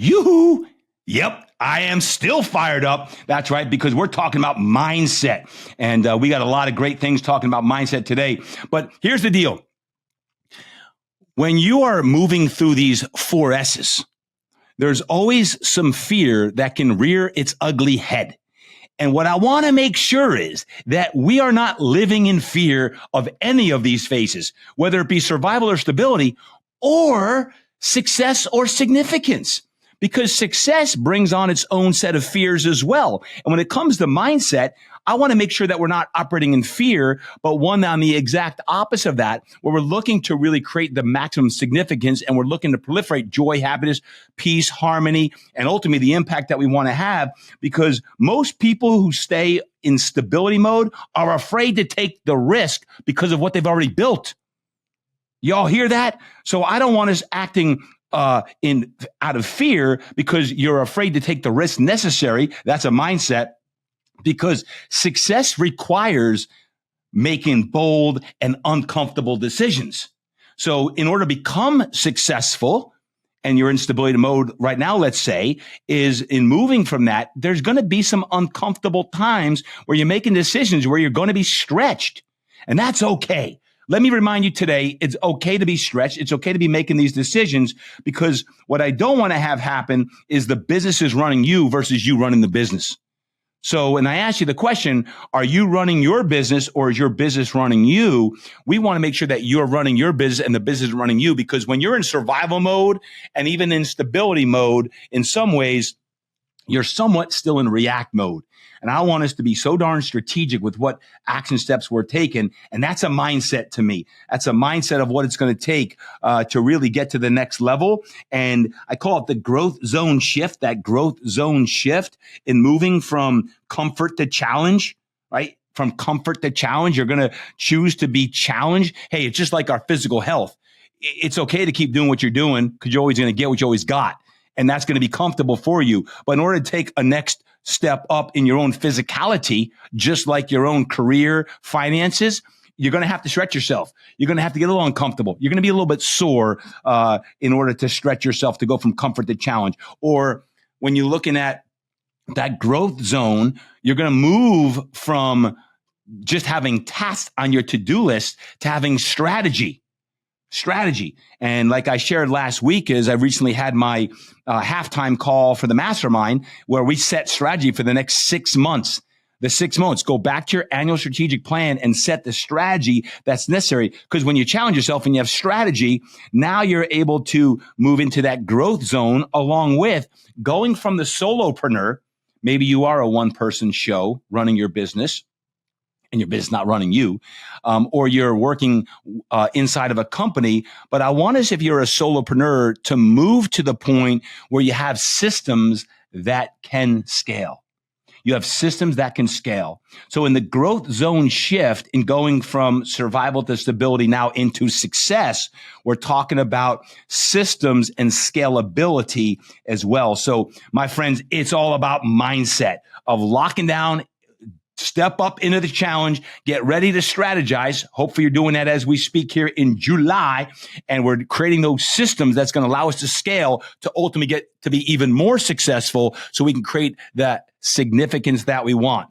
Yoo-hoo! Yep, I am still fired up. That's right, because we're talking about mindset. And we got a lot of great things talking about mindset today. But here's the deal. When you are moving through these 4 S's, there's always some fear that can rear its ugly head. And what I want to make sure is that we are not living in fear of any of these phases, whether it be survival or stability or success or significance, because success brings on its own set of fears as well. And when it comes to mindset, I want to make sure that we're not operating in fear, but one on the exact opposite of that, where we're looking to really create the maximum significance and we're looking to proliferate joy, happiness, peace, harmony, and ultimately the impact that we want to have. Because most people who stay in stability mode are afraid to take the risk because of what they've already built. Y'all hear that? So I don't want us acting out of fear because you're afraid to take the risk necessary. That's a mindset. Because success requires making bold and uncomfortable decisions. So in order to become successful, and you're in stability mode right now, let's say, is in moving from that, there's going to be some uncomfortable times where you're making decisions where you're going to be stretched. And that's okay. Let me remind you today, it's okay to be stretched. It's okay to be making these decisions, because what I don't want to have happen is the business is running you versus you running the business. So when I ask you the question, are you running your business or is your business running you? We want to make sure that you're running your business and the business is running you, because when you're in survival mode and even in stability mode, in some ways, you're somewhat still in react mode. And I want us to be so darn strategic with what action steps we're taking. And that's a mindset to me. That's a mindset of what it's going to take to really get to the next level. And I call it the growth zone shift, that growth zone shift in moving from comfort to challenge, right? From comfort to challenge, you're going to choose to be challenged. Hey, it's just like our physical health. It's okay to keep doing what you're doing because you're always going to get what you always got. And that's going to be comfortable for you. But in order to take a next step up in your own physicality, just like your own career, finances, you're going to have to stretch yourself. You're going to have to get a little uncomfortable. You're going to be a little bit sore in order to stretch yourself to go from comfort to challenge. Or when you're looking at that growth zone, you're going to move from just having tasks on your to-do list to having strategy. And like I shared last week, is I recently had my halftime call for the mastermind where we set strategy for the next 6 months. The 6 months, go back to your annual strategic plan and set the strategy that's necessary. Because when you challenge yourself and you have strategy, now you're able to move into that growth zone, along with going from the solopreneur. Maybe you are a one-person show running your business, and your business not running you, or you're working inside of a company. But I want us, if you're a solopreneur, to move to the point where you have systems that can scale. You have systems that can scale. So in the growth zone shift, in going from survival to stability now into success, we're talking about systems and scalability as well. So my friends, it's all about mindset of locking down. Step up into the challenge, get ready to strategize. Hopefully you're doing that as we speak here in July. And we're creating those systems that's going to allow us to scale to ultimately get to be even more successful so we can create that significance that we want.